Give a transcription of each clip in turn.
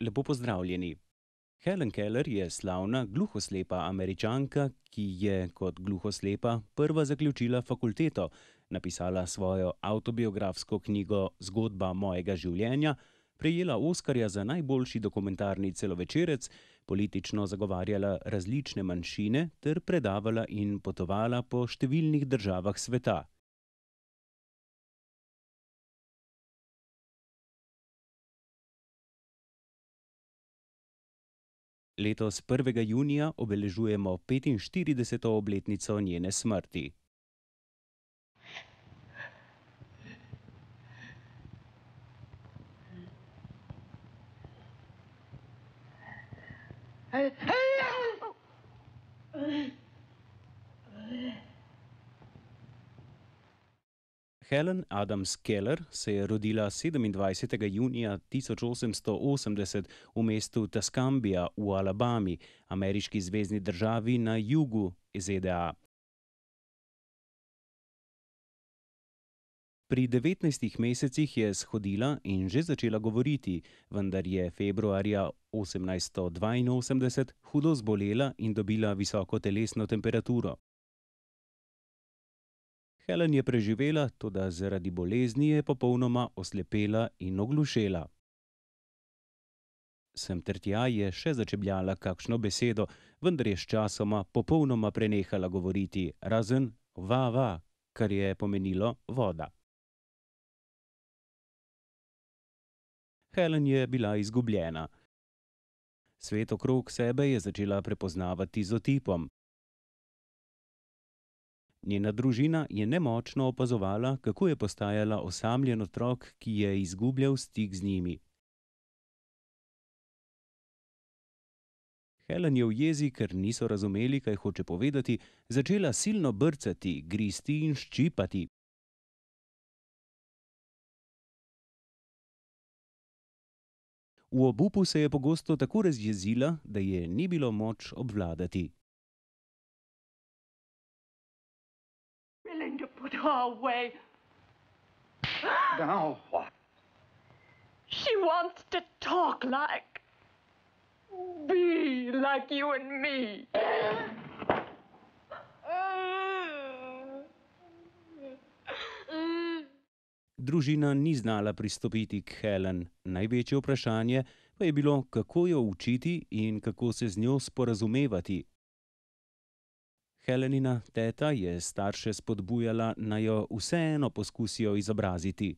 Lepo pozdravljeni. Helen Keller je slavna gluhoslepa Američanka, ki je kot gluhoslepa prva zaključila fakulteto, napisala svojo avtobiografsko knjigo Zgodba mojega življenja, prejela oskarja za najboljši dokumentarni celovečerec, politično zagovarjala različne manjšine ter predavala in potovala po številnih državah sveta. Letos 1. junija obeležujemo 45. obletnico njene smrti. Helen Adams Keller se je rodila 27. junija 1880 v mestu Tuscumbia v Alabami, ameriški zvezni državi na jugu ZDA. Pri 19 mesecih je shodila in že začela govoriti, vendar je februarja 1882 hudo zbolela in dobila visoko telesno temperaturo. Helen je preživela, toda zaradi bolezni je popolnoma oslepela in oglušela. Sem ter tja je še začebljala kakšno besedo, vendar je sčasoma popolnoma prenehala govoriti, razen va, va, kar je pomenilo voda. Helen je bila izgubljena. Svet okrog sebe je začela prepoznavati z otipom. Njena družina je nemočno opazovala, kako je postajala osamljen otrok, ki je izgubljal stik z njimi. Helen je v jezi, ker niso razumeli, kaj hoče povedati, začela silno brcati, gristi in ščipati. V obupu se je pogosto tako razjezila, da je ni bilo moč obvladati. Willing to put her away. Now what? She wants to talk be like you and me. Družina ni znala pristopiti k Helen, največje vprašanje pa je bilo, kako jo učiti in kako se z njo sporazumevati. Helenina teta je starše spodbujala, naj jo vseeno poskusijo izobraziti.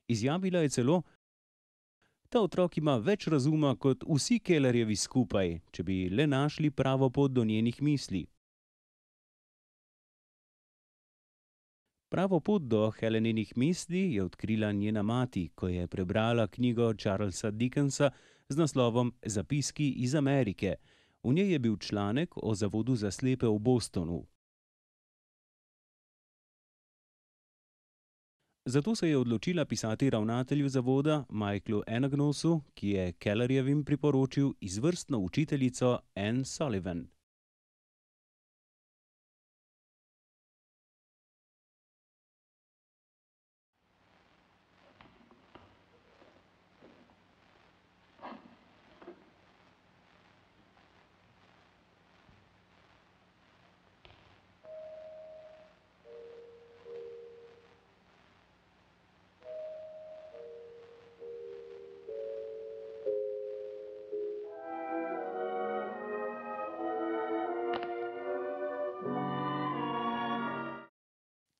Izjavila je celo: "Ta otrok ima več razuma kot vsi Kellerjevi skupaj, če bi le našli pravo pot do njenih misli." Pravo pot do Heleninih misli je odkrila njena mati, ko je prebrala knjigo Charlesa Dickensa z naslovom Zapiski iz Amerike. V njej je bil članek o zavodu za slepe v Bostonu. Zato se je odločila pisati ravnatelju zavoda Michaelu Anagnosu, ki je Kellerjevim priporočil izvrstno učiteljico Anne Sullivan.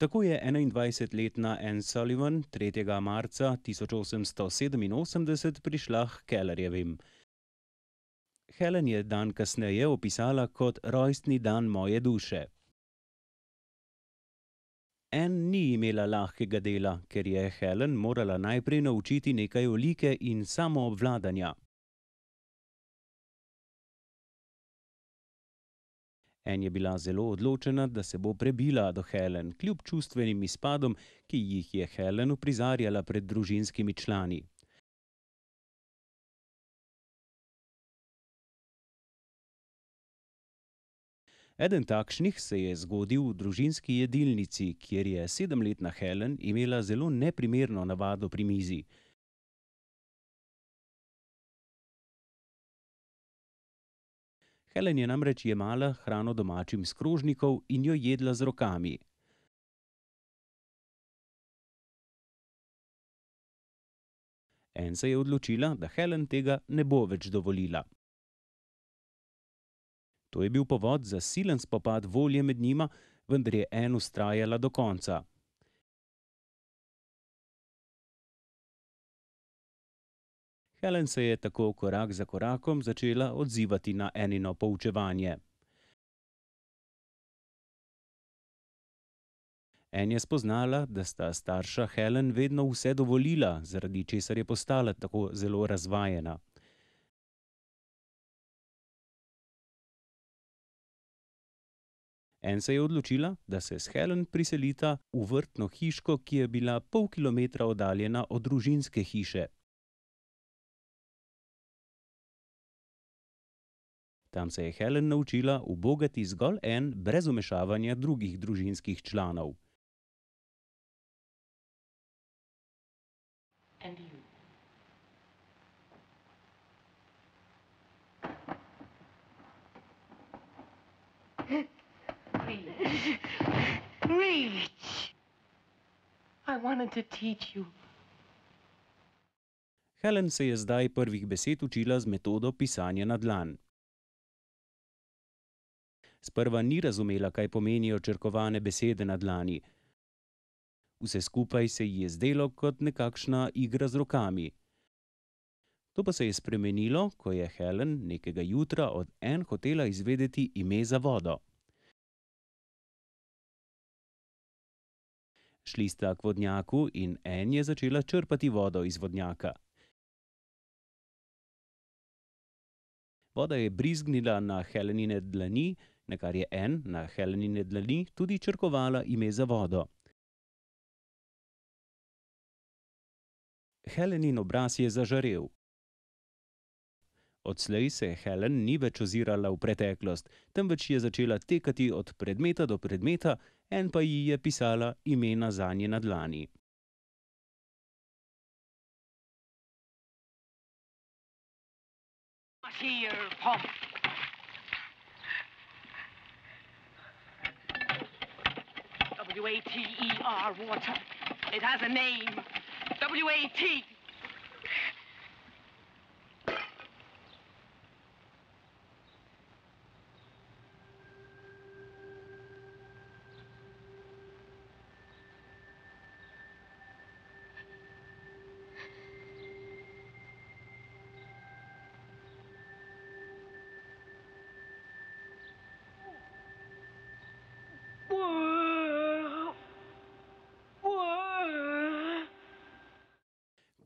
Tako je 21-letna Anne Sullivan 3. marca 1887 prišla k Kellerjevim. Helen je dan kasneje opisala kot rojstni dan moje duše. Anne ni imela lahkega dela, ker je Helen morala najprej naučiti nekaj olike in samoobvladanja. Anne je bila zelo odločena, da se bo prebila do Helen, kljub čustvenim izpadom, ki jih je Helen uprizarjala pred družinskimi člani. Eden takšnih se je zgodil v družinski jedilnici, kjer je 7-letna Helen imela zelo neprimerno navado pri mizi. Helen je namreč jemala hrano domačim s krožnikov in jo jedla z rokami. Anne se je odločila, da Helen tega ne bo več dovolila. To je bil povod za silen spopad volje med njima, vendar je Anne vztrajala do konca. Helen se je tako korak za korakom začela odzivati na Annino poučevanje. Anne je spoznala, da sta starša Helen vedno vse dovolila, zaradi česar je postala tako zelo razvajena. Anne se je odločila, da se s Helen priselita v vrtno hiško, ki je bila pol kilometra oddaljena od družinske hiše. Tam se je Helen naučila ubogati zgolj Anne brez vmešavanja drugih družinskih članov. And you. Reach. I wanted to teach you. Helen se je zdaj prvih besed učila z metodo pisanja na dlan. Sprva ni razumela, kaj pomenijo črkovane besede na dlani. Vse skupaj se ji je zdelo kot nekakšna igra z rokami. To pa se je spremenilo, ko je Helen nekega jutra od Anne hotela izvedeti ime za vodo. Šli sta k vodnjaku in Anne je začela črpati vodo iz vodnjaka. Voda je brizgnila na Helenine dlani, nakar je Anne na Helenine dlani tudi črkovala ime za vodo. Helenin obraz je zažarel. Odslej se Helen ni več ozirala v preteklost, temveč je začela tekati od predmeta do predmeta, Anne pa ji je pisala imena zanje na dlani. Here, pump. W-A-T-E-R, water. It has a name. W-A-T.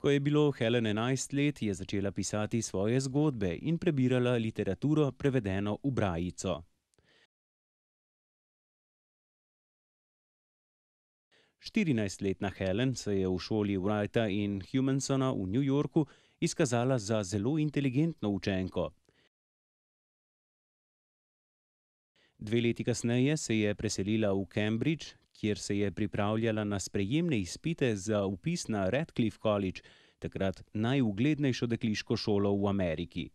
Ko je bilo Helen 11 let, je začela pisati svoje zgodbe in prebirala literaturo, prevedeno v brajico. Štirinajstletna Helen se je v šoli Wrighta in Humansona v New Yorku izkazala za zelo inteligentno učenko. 2 leti kasneje se je preselila v Cambridge, kjer se je pripravljala na sprejemne izpite za vpis na Radcliffe College, takrat najuglednejšo dekliško šolo v Ameriki.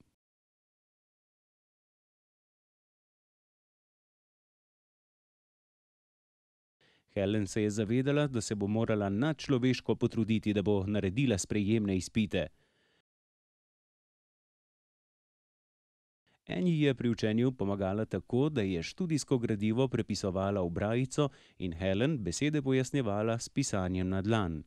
Helen se je zavedala, da se bo morala nadčloveško potruditi, da bo naredila sprejemne izpite. Anne ji je pri učenju pomagala tako, da je študijsko gradivo prepisovala v brajico in Helen besede pojasnjevala s pisanjem na dlan.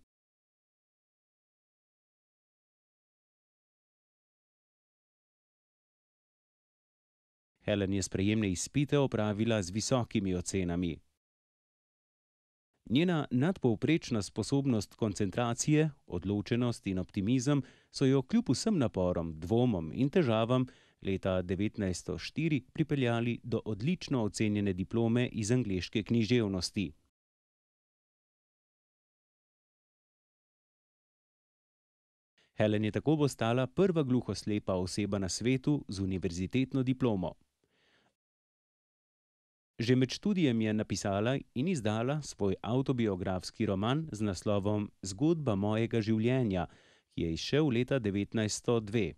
Helen je sprejemne izpite opravila z visokimi ocenami. Njena nadpovprečna sposobnost koncentracije, odločenost in optimizem so jo kljub vsem naporom, dvomom in težavam leta 1904 pripeljali do odlično ocenjene diplome iz angleške književnosti. Helen je tako postala prva gluhoslepa oseba na svetu z univerzitetno diplomo. Že med študijem je napisala in izdala svoj avtobiografski roman z naslovom Zgodba mojega življenja, ki je izšel leta 1902.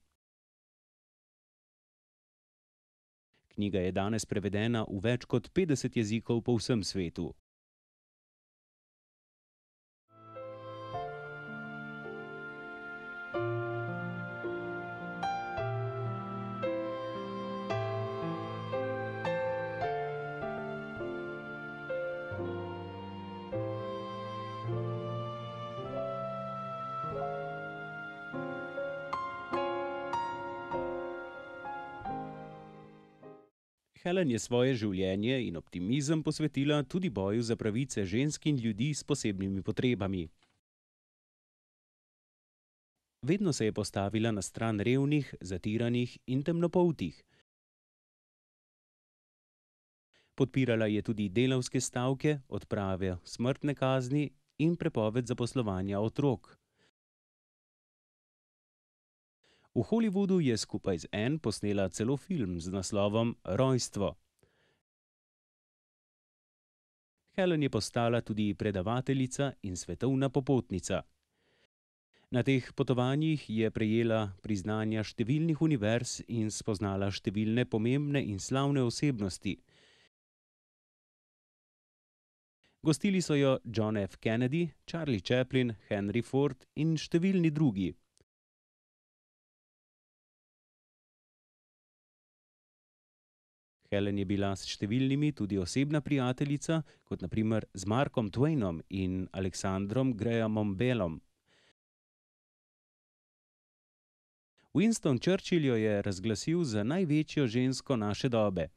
Knjiga je danes prevedena v več kot 50 jezikov po vsem svetu. Helen je svoje življenje in optimizem posvetila tudi boju za pravice žensk in ljudi s posebnimi potrebami. Vedno se je postavila na stran revnih, zatiranih in temnopoltih. Podpirala je tudi delavske stavke, odprave smrtne kazni in prepoved zaposlovanja otrok. V Hollywoodu je skupaj z Anne posnela celo film z naslovom Rojstvo. Helen je postala tudi predavateljica in svetovna popotnica. Na teh potovanjih je prejela priznanja številnih univerz in spoznala številne pomembne in slavne osebnosti. Gostili so jo John F. Kennedy, Charlie Chaplin, Henry Ford in številni drugi. Helen je bila s številnimi tudi osebna prijateljica, kot na primer z Markom Twainom in Aleksandrom Grahamom Bellom. Winston Churchill jo je razglasil za največjo žensko naše dobe.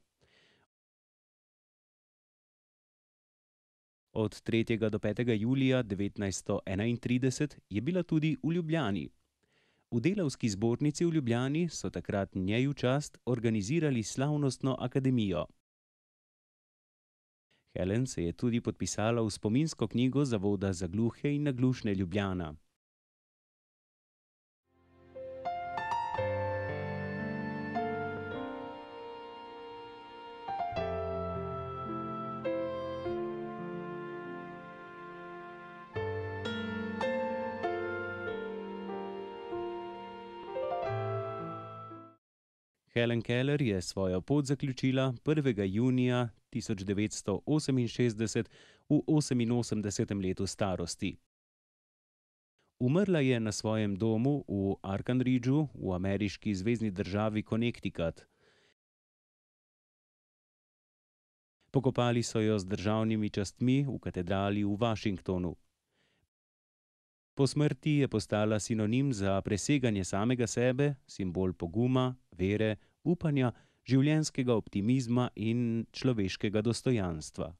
Od 3. do 5. julija 1931 je bila tudi v Ljubljani. V Delavski zbornici v Ljubljani so takrat njej v čast organizirali slavnostno akademijo. Helen se je tudi podpisala v spominsko knjigo Zavoda za gluhe in naglušne Ljubljana. Helen Keller je svojo pot zaključila 1. junija 1968 v 88. letu starosti. Umrla je na svojem domu v Arkanridgeu v ameriški zvezni državi Connecticut. Pokopali so jo z državnimi častmi v katedrali v Washingtonu. Po smrti je postala sinonim za preseganje samega sebe, simbol poguma, vere, upanja, življenjskega optimizma in človeškega dostojanstva.